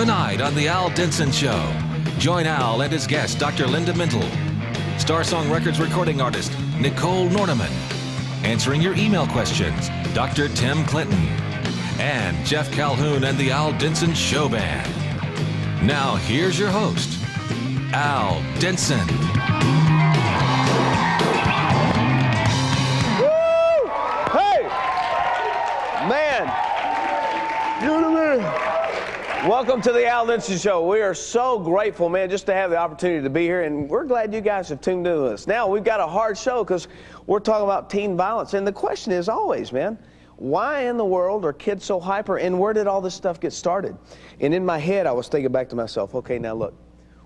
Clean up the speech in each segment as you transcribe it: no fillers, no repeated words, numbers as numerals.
Tonight on The Al Denson Show, join Al and his guest, Dr. Linda Mintle, Star Song Records recording artist, Nicole Norneman, answering your email questions, Dr. Tim Clinton, and Jeff Calhoun and the Al Denson Show Band. Now, here's your host, Al Denson. Woo! Hey! Man! Welcome to the Al Denson Show. We are so grateful, man, just to have the opportunity to be here, and we're glad you guys have tuned in with us. Now, we've got a hard show because we're talking about teen violence, and the question is always, man, why in the world are kids so hyper, and where did all this stuff get started? And in my head, I was thinking back to myself, okay, now look,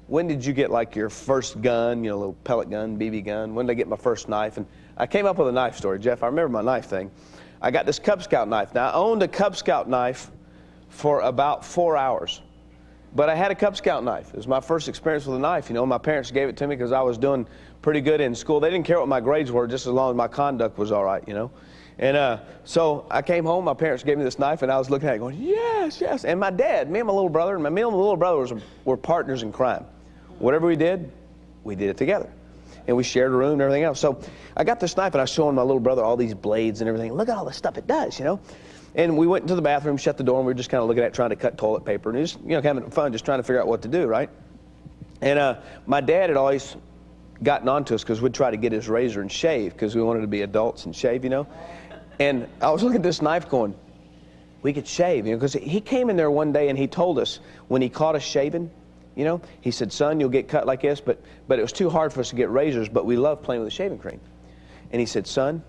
when did you get like your first gun, you know, little pellet gun, BB gun? When did I get my first knife? And I came up with a knife story, Jeff. I remember my knife thing. I got this Cub Scout knife. Now, I owned a Cub Scout knife for about 4 hours. But I had a Cub Scout knife. It was my first experience with a knife. You know, my parents gave it to me because I was doing pretty good in school. They didn't care what my grades were, just as long as my conduct was all right, you know. And so I came home, my parents gave me this knife, and I was looking at it going, yes, yes. And my dad, me and my little brother, were partners in crime. Whatever we did it together. And we shared a room and everything else. So I got this knife, and I was showing my little brother all these blades and everything. Look at all the stuff it does, you know. And we went into the bathroom, shut the door, and we were just kind of looking at it, trying to cut toilet paper. And it was, you know, having fun, just trying to figure out what to do, right? And my dad had always gotten on to us because we'd try to get his razor and shave because we wanted to be adults and shave, you know. And I was looking at this knife going, we could shave, you know, because he came in there one day and he told us when he caught us shaving, you know, he said, son, you'll get cut like this, but it was too hard for us to get razors, but we love playing with the shaving cream. And he said, son,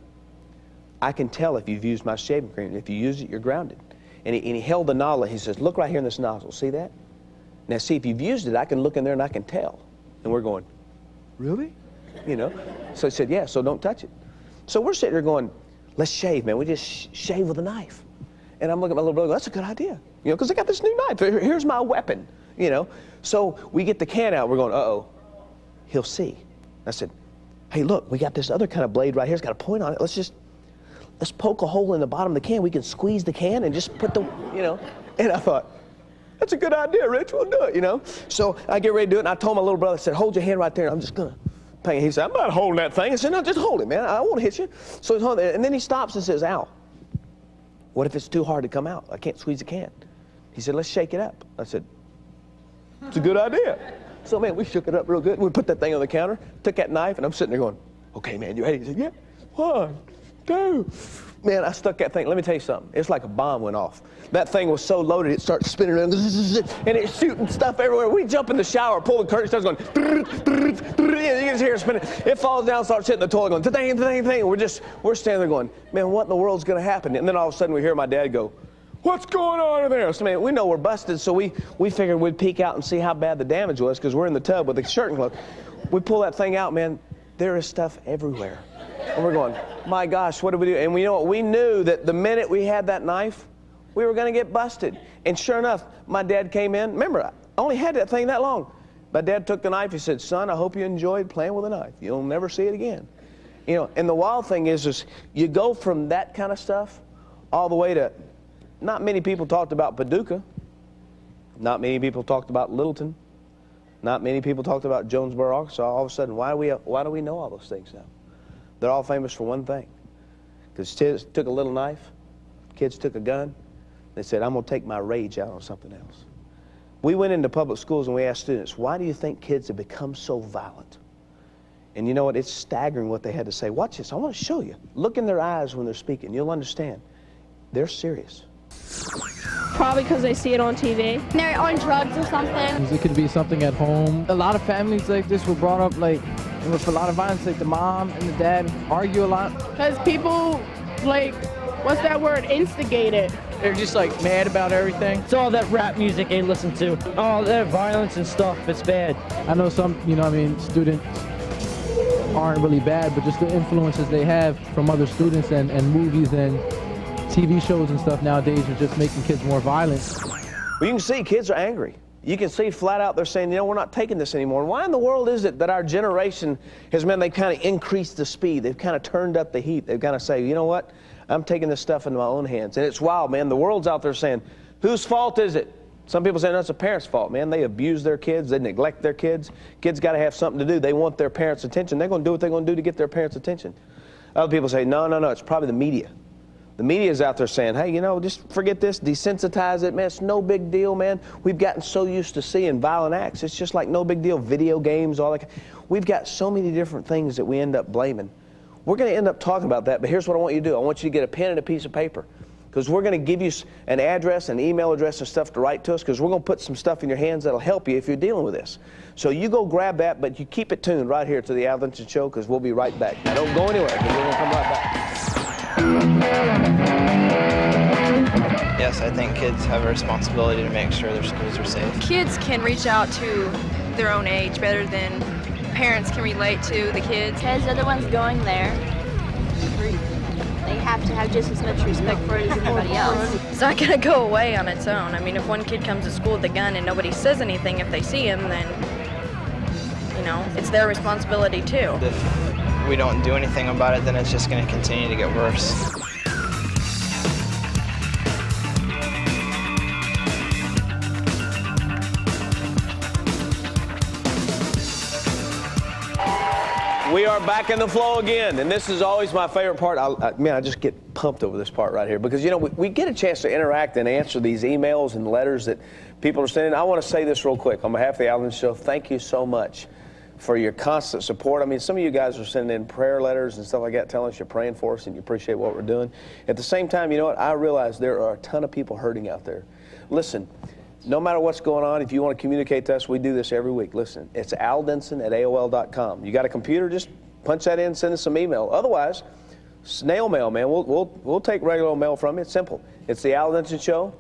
I can tell if you've used my shaving cream. If you use it, you're grounded. And he held the nozzle. He says, look right here in this nozzle. See that? Now, see, if you've used it, I can look in there and I can tell. And we're going, really? You know? So he said, yeah, so don't touch it. So we're sitting there going, let's shave, man. We just shave with a knife. And I'm looking at my little brother, that's a good idea. You know, because I got this new knife. Here's my weapon, you know? So we get the can out. We're going, uh-oh, he'll see. I said, hey, look, we got this other kind of blade right here. It's got a point on it. Let's poke a hole in the bottom of the can. We can squeeze the can and just put the, you know. And I thought, that's a good idea, Rich. We'll do it, you know. So I get ready to do it, and I told my little brother, I said, hold your hand right there. I'm just going to bang it. He said, I'm not holding that thing. I said, no, just hold it, man. I won't hit you. So he's holding it. And then he stops and says, Al, what if it's too hard to come out? I can't squeeze the can. He said, let's shake it up. I said, it's a good idea. So, man, we shook it up real good. We put that thing on the counter, took that knife, and I'm sitting there going, okay, man, you ready? He said, yeah. 1, 2. Man, I stuck that thing. Let me tell you something. It's like a bomb went off. That thing was so loaded, it started spinning around, and it's shooting stuff everywhere. We jump in the shower, pull the curtain, starts going, you can hear it spinning. It falls down, starts hitting the toilet, going, ta-dang. We're standing there going, man, what in the world's going to happen? And then all of a sudden we hear my dad go, what's going on in there? So, man, we know we're busted, so we figured we'd peek out and see how bad the damage was because we're in the tub with the shirt and clothes. We pull that thing out, man, there is stuff everywhere. And we're going, my gosh, what do we do? And we know what? We knew that the minute we had that knife, we were going to get busted. And sure enough, my dad came in. Remember, I only had that thing that long. My dad took the knife. He said, son, I hope you enjoyed playing with a knife. You'll never see it again. You know, and the wild thing is you go from that kind of stuff all the way to, not many people talked about Paducah. Not many people talked about Littleton. Not many people talked about Jonesboro, Arkansas. All of a sudden, why do we know all those things now? They're all famous for one thing. Because kids took a little knife, kids took a gun, they said, I'm going to take my rage out on something else. We went into public schools and we asked students, why do you think kids have become so violent? And you know what? It's staggering what they had to say. Watch this. I want to show you. Look in their eyes when they're speaking. You'll understand. They're serious. Probably because they see it on TV. They're on drugs or something. It could be something at home. A lot of families like this were brought up like with a lot of violence, like the mom and the dad argue a lot. Because people, like, what's that word, instigate it. They're just like mad about everything. It's all that rap music they listen to. All that violence and stuff, it's bad. I know some, you know, I mean, students aren't really bad, but just the influences they have from other students and movies and TV shows and stuff nowadays are just making kids more violent. Well, you can see kids are angry. You can see flat out they're saying, you know, we're not taking this anymore. And why in the world is it that our generation has meant they've kind of increased the speed? They've kind of turned up the heat. They've kind of say, you know what? I'm taking this stuff into my own hands. And it's wild, man. The world's out there saying, whose fault is it? Some people say, no, it's a parent's fault, man. They abuse their kids. They neglect their kids. Kids got to have something to do. They want their parents' attention. They're going to do what they're going to do to get their parents' attention. Other people say, no, no, no, it's probably the media. The media is out there saying, hey, you know, just forget this, desensitize it, man. It's no big deal, man. We've gotten so used to seeing violent acts. It's just like no big deal. Video games, all that. We've got so many different things that we end up blaming. We're going to end up talking about that, but here's what I want you to do. I want you to get a pen and a piece of paper, because we're going to give you an address, an email address, and stuff to write to us, because we're going to put some stuff in your hands that'll help you if you're dealing with this. So you go grab that, but you keep it tuned right here to the Al Denson Show, because we'll be right back. Now, don't go anywhere, because we're going to come right back. Yes, I think kids have a responsibility to make sure their schools are safe. Kids can reach out to their own age better than parents can relate to the kids. Because they're the ones going there. They have to have just as much respect for it as everybody else. It's not going to go away on its own. I mean, if one kid comes to school with a gun and nobody says anything if they see him, then, you know, it's their responsibility too. If we don't do anything about it, then it's just going to continue to get worse. We are back in the flow again, and this is always my favorite part. Man, I just get pumped over this part right here, because, you know, we get a chance to interact and answer these emails and letters that people are sending. I want to say this real quick. On behalf of the Al Denson Show, thank you so much for your constant support. I mean, some of you guys are sending in prayer letters and stuff like that, telling us you're praying for us and you appreciate what we're doing. At the same time, you know what? I realize there are a ton of people hurting out there. Listen, no matter what's going on, if you want to communicate to us, we do this every week. Listen, it's aldenson@AOL.com. You got a computer, just punch that in, send us some email. Otherwise, snail mail, man. We'll take regular mail from you. It's simple. It's the Al Denson Show,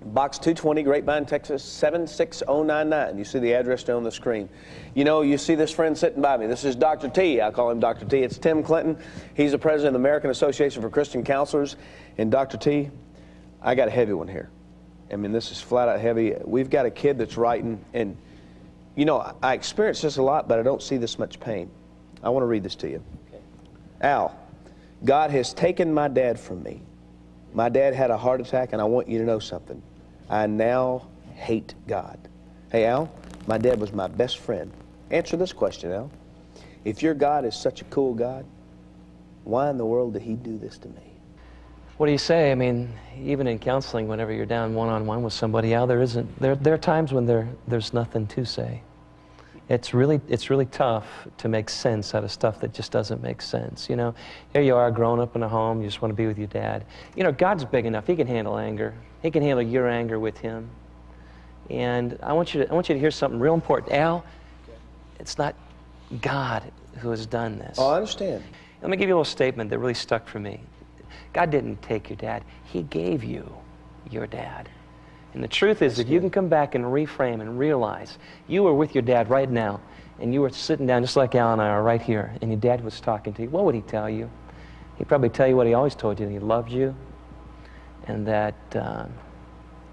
Box 220, Grapevine, Texas, 76099. You see the address down on the screen. You know, you see this friend sitting by me. This is Dr. T. I call him Dr. T. It's Tim Clinton. He's the president of the American Association for Christian Counselors. And Dr. T, I got a heavy one here. I mean, this is flat out heavy. We've got a kid that's writing, and, you know, I experience this a lot, but I don't see this much pain. I want to read this to you. Okay. Al, God has taken my dad from me. My dad had a heart attack, and I want you to know something. I now hate God. Hey, Al, my dad was my best friend. Answer this question, Al. If your God is such a cool God, why in the world did he do this to me? What do you say? I mean, even in counseling, whenever you're down one-on-one with somebody, Al, there are times when there's nothing to say. It's really tough to make sense out of stuff that just doesn't make sense. You know, here you are, grown up in a home, you just want to be with your dad. You know, God's big enough; He can handle anger. He can handle your anger with Him. And I want you to hear something real important, Al. It's not God who has done this. Oh, I understand. Let me give you a little statement that really stuck for me. God didn't take your dad. He gave you your dad. And the truth is, if you can come back and reframe and realize you were with your dad right now, and you were sitting down just like Al and I are right here, and your dad was talking to you, what would he tell you? He'd probably tell you what he always told you, that he loved you, and that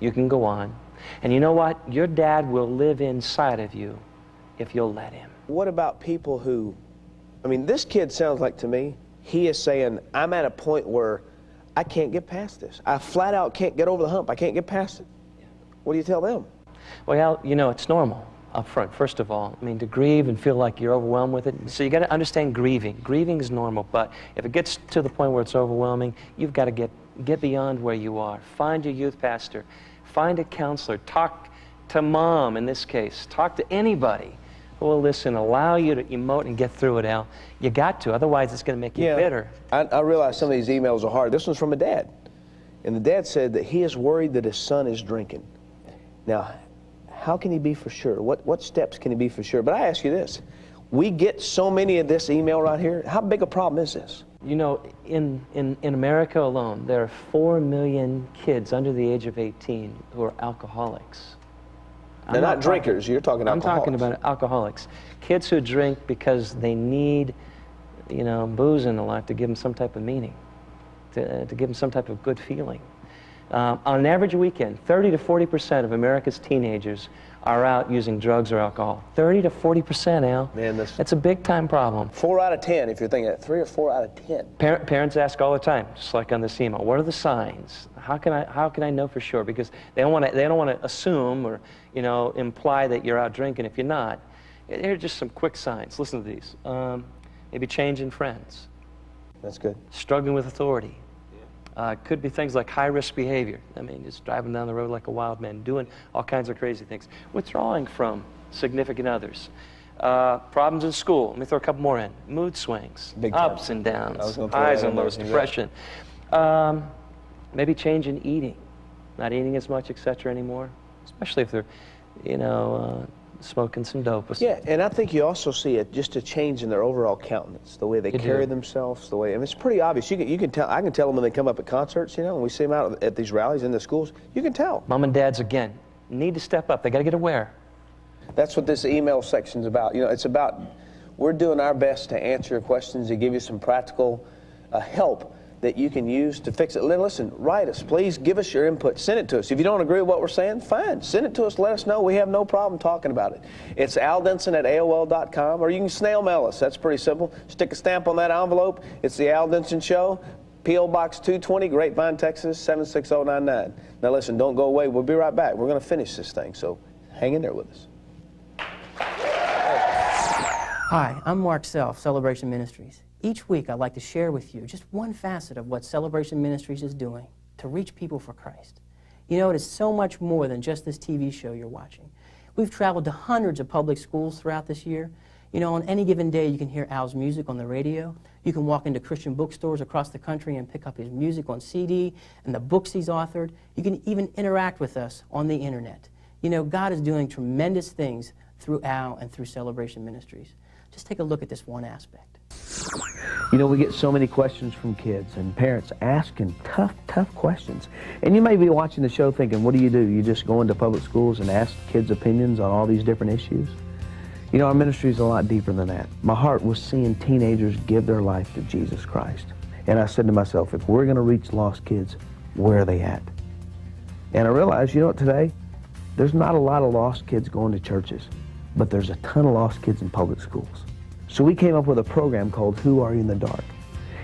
you can go on. And you know what? Your dad will live inside of you if you'll let him. What about people who, I mean, this kid sounds like to me, he is saying, I'm at a point where I can't get past this. I flat out can't get over the hump. I can't get past it. What do you tell them? Well, you know, it's normal up front, first of all. I mean, to grieve and feel like you're overwhelmed with it. So you got to understand grieving. Grieving is normal, but if it gets to the point where it's overwhelming, you've got to get beyond where you are. Find your youth pastor. Find a counselor. Talk to mom, in this case. Talk to anybody who will listen, allow you to emote and get through it, Al. You got to, otherwise it's going to make you bitter. I realize some of these emails are hard. This one's from a dad. And the dad said that he is worried that his son is drinking. Now, how can he be for sure? What steps can he be for sure? But I ask you this. We get so many of this email right here. How big a problem is this? You know, in America alone, there are 4 million kids under the age of 18 who are alcoholics. They're not drinkers. You're talking alcoholics. I'm talking about alcoholics. Kids who drink because they need, you know, booze in their life to give them some type of meaning, to give them some type of good feeling. On an average weekend, 30 to 40% of America's teenagers are out using drugs or alcohol. 30 to 40%, Al. Man, that's a big-time problem. 4 out of 10, if you're thinking that. 3 or 4 out of 10. Parents ask all the time, just like on this email, what are the signs? How can I know for sure? Because they don't want to assume or, you know, imply that you're out drinking if you're not. Here are just some quick signs. Listen to these. Maybe changing friends. That's good. Struggling with authority. Could be things like high-risk behavior. I mean, just driving down the road like a wild man, doing all kinds of crazy things. Withdrawing from significant others. Problems in school. Let me throw a couple more in. Mood swings. Ups and downs. Highs and lows. Depression. Maybe change in eating. Not eating as much, etc. anymore. Especially if they're, you know, smoking some dope. Yeah, and I think you also see just a change in their overall countenance, the way they carry themselves, the way, and it's pretty obvious. You can tell. I can tell them when they come up at concerts, you know, when we see them out at these rallies in the schools. You can tell. Mom and dads, again, need to step up. They got to get aware. That's what this email section's about. You know, it's about we're doing our best to answer your questions, to give you some practical help that you can use to fix it. Listen, write us, please. Give us your input. Send it to us. If you don't agree with what we're saying, fine. Send it to us. Let us know. We have no problem talking about it. It's aldenson@aol.com, or you can snail mail us. That's pretty simple. Stick a stamp on that envelope. It's the Al Denson Show, P.O. Box 220, Grapevine, Texas, 76099. Now listen, don't go away. We'll be right back. We're going to finish this thing, so hang in there with us. Hi, I'm Mark Self, Celebration Ministries. Each week, I'd like to share with you just one facet of what Celebration Ministries is doing to reach people for Christ. You know, it is so much more than just this TV show you're watching. We've traveled to hundreds of public schools throughout this year. You know, on any given day, you can hear Al's music on the radio. You can walk into Christian bookstores across the country and pick up his music on CD and the books he's authored. You can even interact with us on the internet. You know, God is doing tremendous things through Al and through Celebration Ministries. Just take a look at this one aspect. You know, we get so many questions from kids and parents asking tough questions. And you may be watching the show thinking, what do? You just go into public schools and ask kids' opinions on all these different issues? You know, our ministry is a lot deeper than that. My heart was seeing teenagers give their life to Jesus Christ. And I said to myself, if we're going to reach lost kids, where are they at? And I realized, you know what, today, there's not a lot of lost kids going to churches, but there's a ton of lost kids in public schools. So we came up with a program called Who Are You in the Dark?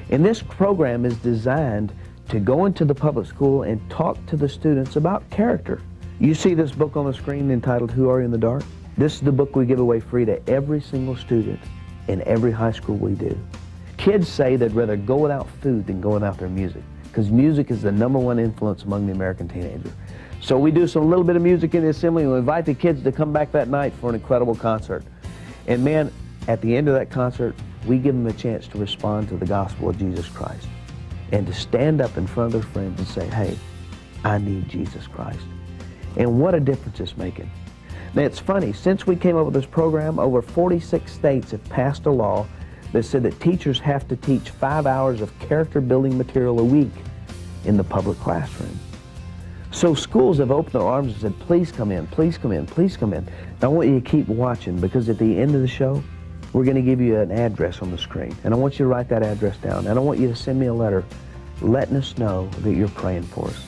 And this program is designed to go into the public school and talk to the students about character. You see this book on the screen entitled Who Are You in the Dark? This is the book we give away free to every single student in every high school we do. Kids say they'd rather go without food than go without their music, because music is the #1 influence among the American teenager. So we do some little bit of music in the assembly, and we invite the kids to come back that night for an incredible concert. And man, at the end of that concert, we give them a chance to respond to the gospel of Jesus Christ and to stand up in front of their friends and say, hey, I need Jesus Christ. And what a difference it's making. Now, it's funny, since we came up with this program, over 46 states have passed a law that said that teachers have to teach 5 hours of character-building material a week in the public classroom. So schools have opened their arms and said, please come in, please come in, please come in. I want you to keep watching, because at the end of the show, we're going to give you an address on the screen. And I want you to write that address down. And I want you to send me a letter letting us know that you're praying for us,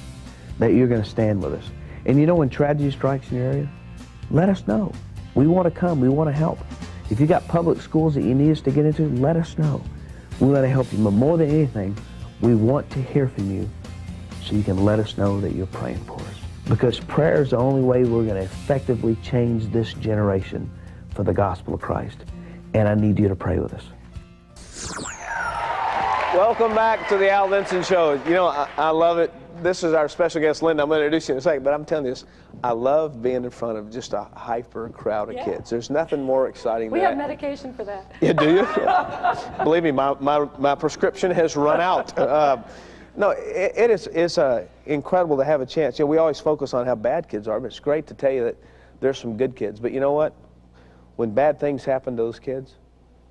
that you're going to stand with us. And you know, when tragedy strikes in your area, let us know. We want to come. We want to help. If you got public schools that you need us to get into, let us know. We want to help you. But more than anything, we want to hear from you so you can let us know that you're praying for us. Because prayer is the only way we're going to effectively change this generation for the gospel of Christ. And I need you to pray with us. Welcome back to the Al Denson Show. You know, I love it. This is our special guest, Linda. I'm going to introduce you in a second, but I'm telling you this. I love being in front of just a hyper crowd of kids. There's nothing more exciting than that. We have medication for that. Yeah, do you? Yeah. Believe me, my prescription has run out. No, it is incredible to have a chance. You know, we always focus on how bad kids are, but it's great to tell you that there's some good kids. But you know what? When bad things happen to those kids,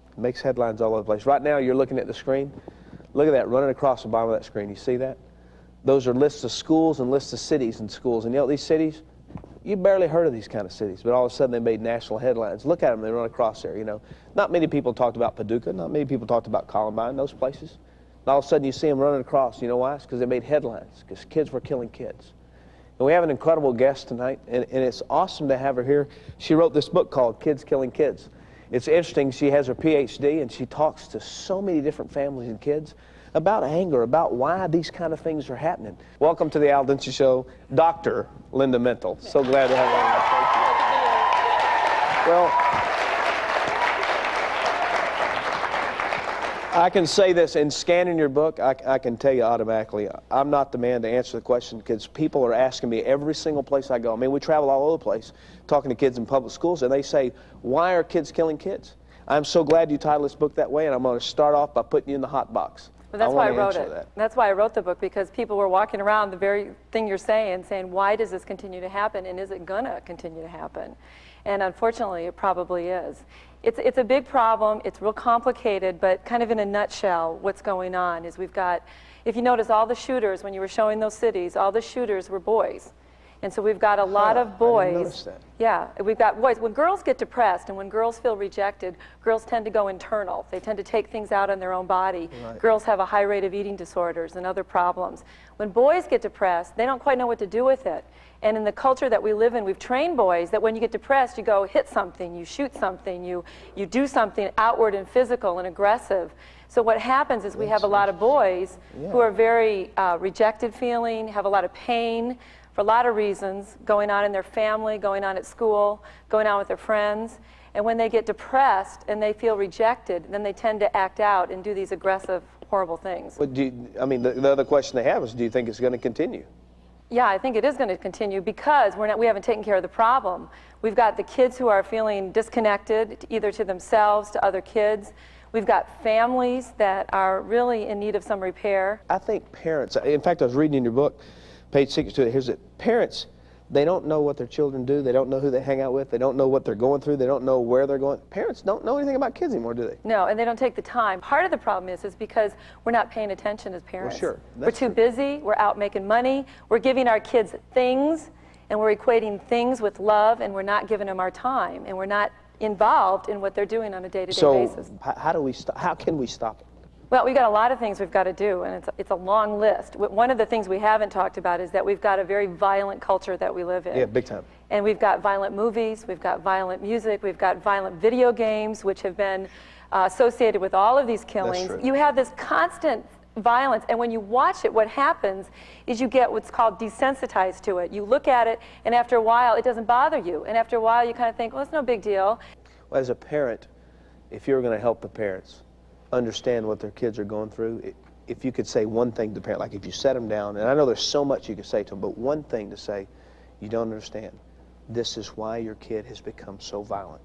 it makes headlines all over the place. Right now, you're looking at the screen. Look at that running across the bottom of that screen. You see that? Those are lists of schools and lists of cities and schools. And you know, these cities, you barely heard of these kind of cities, but all of a sudden they made national headlines. Look at them, they run across there, you know. Not many people talked about Paducah. Not many people talked about Columbine, those places. And all of a sudden you see them running across. You know why? It's because they made headlines, because kids were killing kids. And we have an incredible guest tonight, and it's awesome to have her here. She wrote this book called Kids Killing Kids. It's interesting. She has her PhD, and she talks to so many different families and kids about anger, about why these kind of things are happening. Welcome to the Al Denson Show, Dr. Linda Mental. So glad to have her on. Thank you. Well, I can say this, in scanning your book, I can tell you automatically, I'm not the man to answer the question, because people are asking me every single place I go. I mean, we travel all over the place talking to kids in public schools, and they say, why are kids killing kids? I'm so glad you titled this book that way, and I'm going to start off by putting you in the hot box. Well, that's why I wrote it. That's why I wrote the book, because people were walking around the very thing you're saying, why does this continue to happen, and is it going to continue to happen? And unfortunately, it probably is. It's a big problem. It's real complicated, but kind of in a nutshell, what's going on is we've got, if you notice, all the shooters, when you were showing those cities, all the shooters were boys. And so we've got a lot of boys. I didn't notice that. Yeah, we've got boys. When girls get depressed and when girls feel rejected, girls tend to go internal. They tend to take things out on their own body. Right. Girls have a high rate of eating disorders and other problems. When boys get depressed, they don't quite know what to do with it. And in the culture that we live in, we've trained boys that when you get depressed, you go hit something, you shoot something, you do something outward and physical and aggressive. So what happens is we have a lot of boys who are very rejected feeling, have a lot of pain, for a lot of reasons, going on in their family, going on at school, going on with their friends. And when they get depressed and they feel rejected, then they tend to act out and do these aggressive, horrible things. But I mean, the other question they have is, do you think it's going to continue? Yeah, I think it is going to continue because we haven't taken care of the problem. We've got the kids who are feeling disconnected, either to themselves, to other kids. We've got families that are really in need of some repair. I think parents, in fact, I was reading in your book, page 62, here's it. Parents, they don't know what their children do. They don't know who they hang out with. They don't know what they're going through. They don't know where they're going. Parents don't know anything about kids anymore, do they? No, and they don't take the time. Part of the problem is because we're not paying attention as parents. Well, sure. We're too busy. We're out making money. We're giving our kids things, and we're equating things with love, and we're not giving them our time, and we're not involved in what they're doing on a day-to-day basis. So how can we stop it? Well, we've got a lot of things we've got to do, and it's a long list. One of the things we haven't talked about is that we've got a very violent culture that we live in. Yeah, big time. And we've got violent movies, we've got violent music, we've got violent video games, which have been associated with all of these killings. That's true. You have this constant violence, and when you watch it, what happens is you get what's called desensitized to it. You look at it, and after a while, it doesn't bother you. And after a while, you kind of think, well, it's no big deal. Well, as a parent, if you're going to help the parents understand what their kids are going through, if you could say one thing to the parent, like if you set them down, and I know there's so much you could say to them, but one thing to say, you don't understand. This is why your kid has become so violent.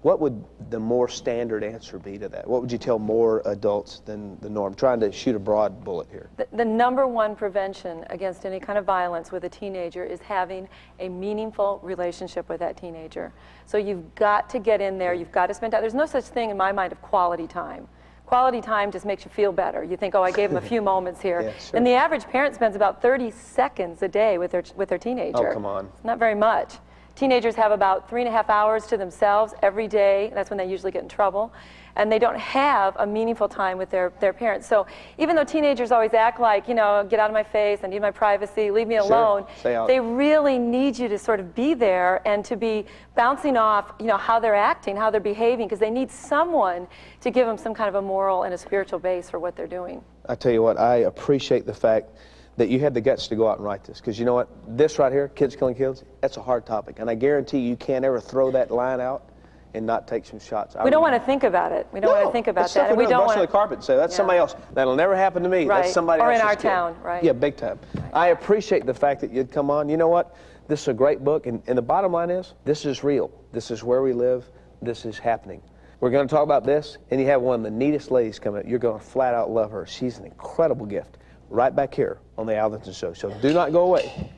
What would the more standard answer be to that? What would you tell more adults than the norm? I'm trying to shoot a broad bullet here. The number one prevention against any kind of violence with a teenager is having a meaningful relationship with that teenager. So you've got to get in there, you've got to spend time. There's no such thing in my mind of quality time. Quality time just makes you feel better. You think, oh, I gave them a few moments here. Yeah, sure. And the average parent spends about 30 seconds a day with their teenager. Oh, come on. It's not very much. Teenagers have about 3.5 hours to themselves every day. That's when they usually get in trouble. And they don't have a meaningful time with their parents. So even though teenagers always act like, you know, get out of my face, I need my privacy, leave me alone, Stay out. they really need you to sort of be there and to be bouncing off, you know, how they're acting, how they're behaving, because they need someone to give them some kind of a moral and a spiritual base for what they're doing. I tell you what, I appreciate the fact that you had the guts to go out and write this, because you know what, this right here, kids killing kids, that's a hard topic, and I guarantee you can't ever throw that line out and not take some shots. We don't want to think about it. We don't want to think about that. And we don't want to brush on the carpet and say, that's somebody else. That'll never happen to me. Right. That's somebody or else's in our kid. town, right? Yeah, big time. Right. I appreciate the fact that you'd come on. You know what? This is a great book, and the bottom line is, this is real. This is where we live. This is happening. We're going to talk about this, and you have one of the neatest ladies coming up. You're going to flat out love her. She's an incredible gift. Right back here on the Al Denson Show. So do not go away.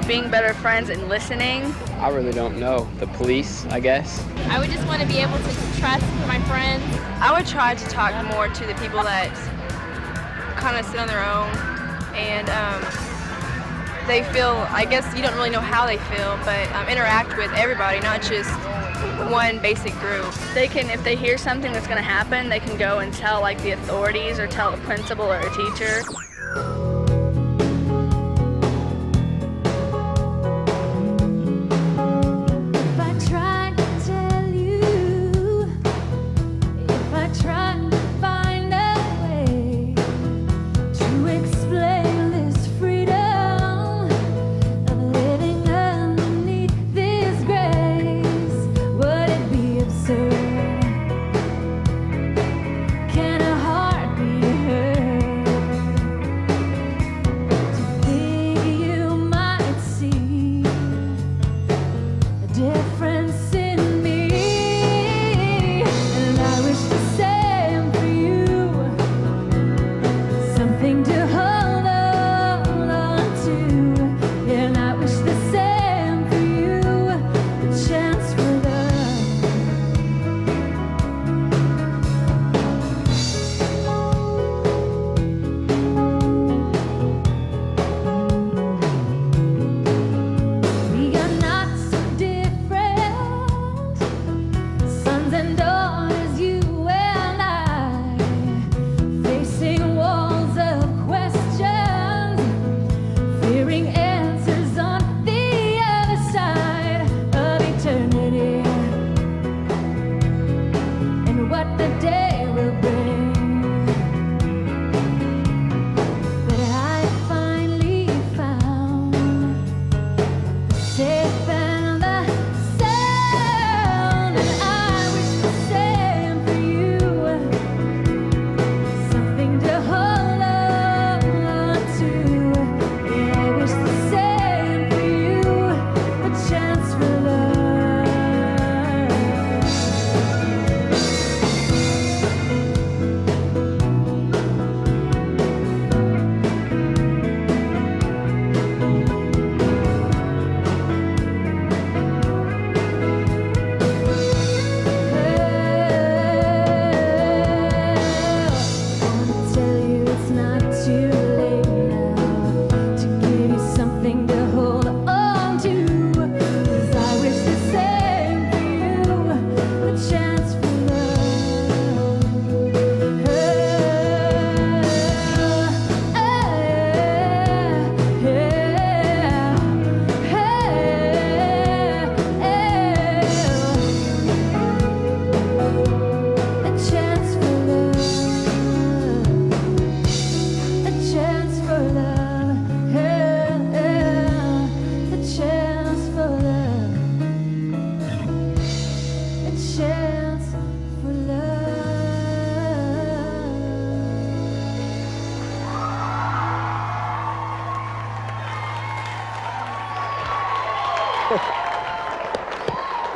Being better friends and listening. I really don't know. The police, I guess. I would just want to be able to trust my friends. I would try to talk more to the people that kind of sit on their own and they feel, I guess you don't really know how they feel, but interact with everybody, not just one basic group. They can, if they hear something that's going to happen, they can go and tell like the authorities or tell the principal or a teacher.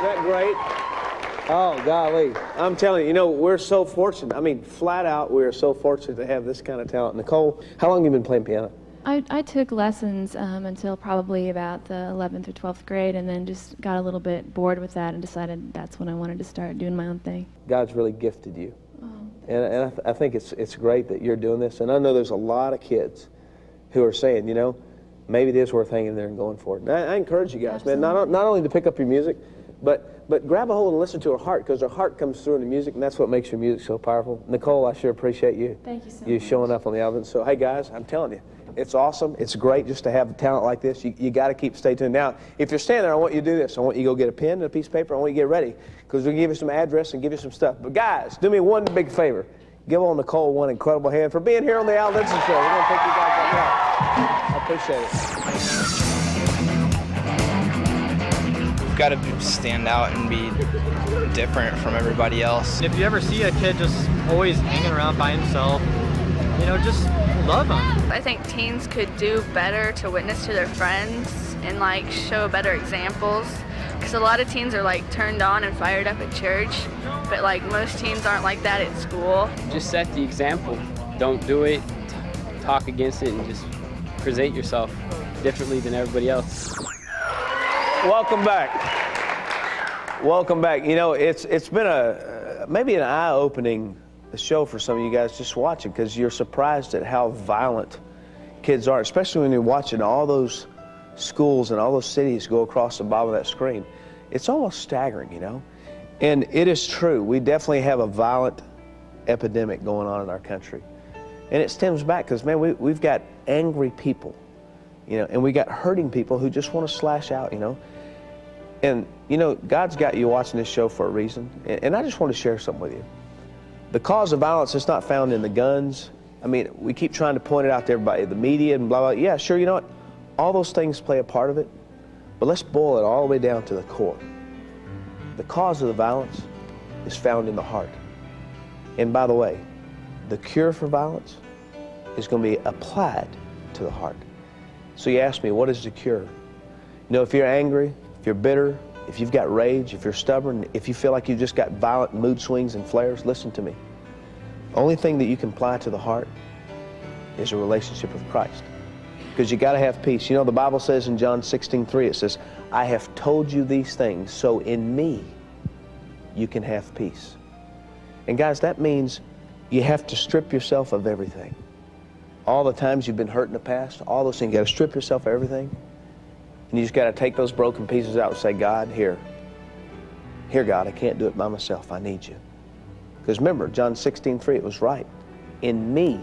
Isn't that great? Oh, golly. I'm telling you, you know, we're so fortunate. I mean, flat out, we are so fortunate to have this kind of talent. Nicole, how long have you been playing piano? I took lessons until probably about the 11th or 12th grade, and then just got a little bit bored with that and decided that's when I wanted to start doing my own thing. God's really gifted you. And I think it's great that you're doing this. And I know there's a lot of kids who are saying, you know, maybe it is worth hanging there and going for it. And I encourage you guys, man, not only to pick up your music, but grab a hold and listen to her heart, because her heart comes through in the music, and that's what makes your music so powerful. Nicole, I sure appreciate you. Thank you so you much. showing up on the album. So, hey, guys, I'm telling you, it's awesome. It's great just to have a talent like this. You got to stay tuned. Now, if you're standing there, I want you to do this. I want you to go get a pen and a piece of paper. I want you to get ready, because we'll give you some address and give you some stuff. But, guys, do me one big favor. Give on Nicole one incredible hand for being here on the Al Denson Show. We're going to take you guys out. I appreciate it. You've got to stand out and be different from everybody else. If you ever see a kid just always hanging around by himself, you know, just love them. I think teens could do better to witness to their friends and like show better examples, because a lot of teens are like turned on and fired up at church, but like most teens aren't like that at school. Just set the example. Don't do it, talk against it, and just present yourself differently than everybody else. Welcome back. Welcome back. You know, it's been maybe an eye-opening show for some of you guys just watching, because you're surprised at how violent kids are, especially when you're watching all those schools and all those cities go across the bottom of that screen. It's almost staggering, you know. And it is true. We definitely have a violent epidemic going on in our country. And it stems back because, man, we've got angry people, you know, and we got hurting people who just want to slash out, you know. And, you know, God's got you watching this show for a reason. And I just want to share something with you. The cause of violence is not found in the guns. I mean, we keep trying to point it out to everybody, the media and blah, blah. Yeah, sure, you know what? All those things play a part of it. But let's boil it all the way down to the core. The cause of the violence is found in the heart. And by the way, the cure for violence is going to be applied to the heart. So you ask me, what is the cure? You know, if you're angry, if you're bitter, if you've got rage, if you're stubborn, if you feel like you've just got violent mood swings and flares, listen to me. The only thing that you can apply to the heart is a relationship with Christ. Because you got to have peace. You know, the Bible says in John 16:3, it says, I have told you these things, so in me you can have peace. And guys, that means you have to strip yourself of everything. All the times you've been hurt in the past, all those things, you got to strip yourself of everything. And you just got to take those broken pieces out and say, God, here, God, I can't do it by myself. I need you. Because remember, John 16:3, it was right. In me,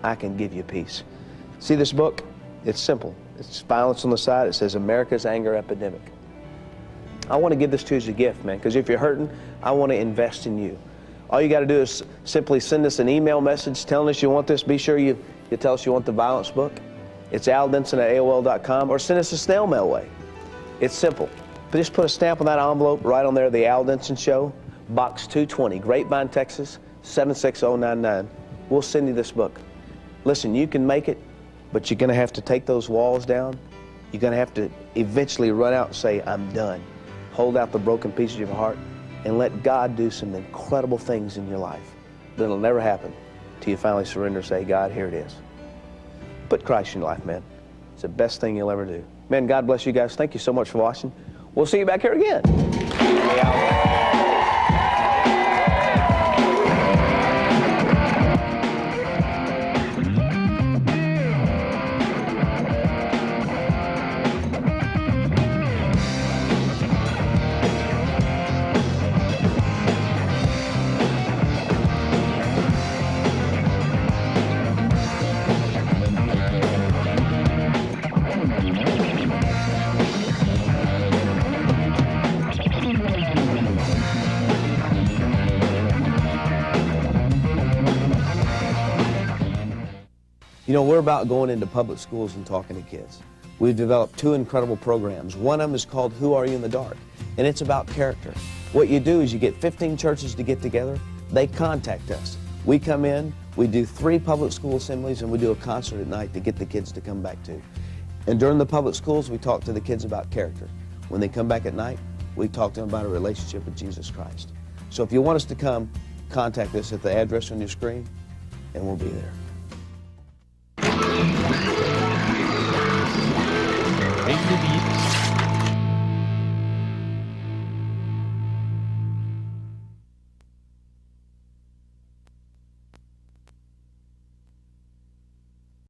I can give you peace. See this book? It's simple. It's violence on the side. It says America's Anger Epidemic. I want to give this to you as a gift, man, because if you're hurting, I want to invest in you. All you got to do is simply send us an email message telling us you want this. Be sure you tell us you want the violence book. It's aldenson@aol.com, or send us a snail mail way. It's simple. But just put a stamp on that envelope right on there, The Al Denson Show, Box 220, Grapevine, Texas, 76099. We'll send you this book. Listen, you can make it, but you're going to have to take those walls down. You're going to have to eventually run out and say, I'm done. Hold out the broken pieces of your heart and let God do some incredible things in your life. But it'll never happen till you finally surrender and say, God, here it is. Put Christ in your life, man. It's the best thing you'll ever do. Man, God bless you guys. Thank you so much for watching. We'll see you back here again. You know, we're about going into public schools and talking to kids. We've developed two incredible programs. One of them is called Who Are You in the Dark? And it's about character. What you do is you get 15 churches to get together. They contact us. We come in, we do 3 public school assemblies, and we do a concert at night to get the kids to come back to. And during the public schools, we talk to the kids about character. When they come back at night, we talk to them about a relationship with Jesus Christ. So if you want us to come, contact us at the address on your screen, and we'll be there.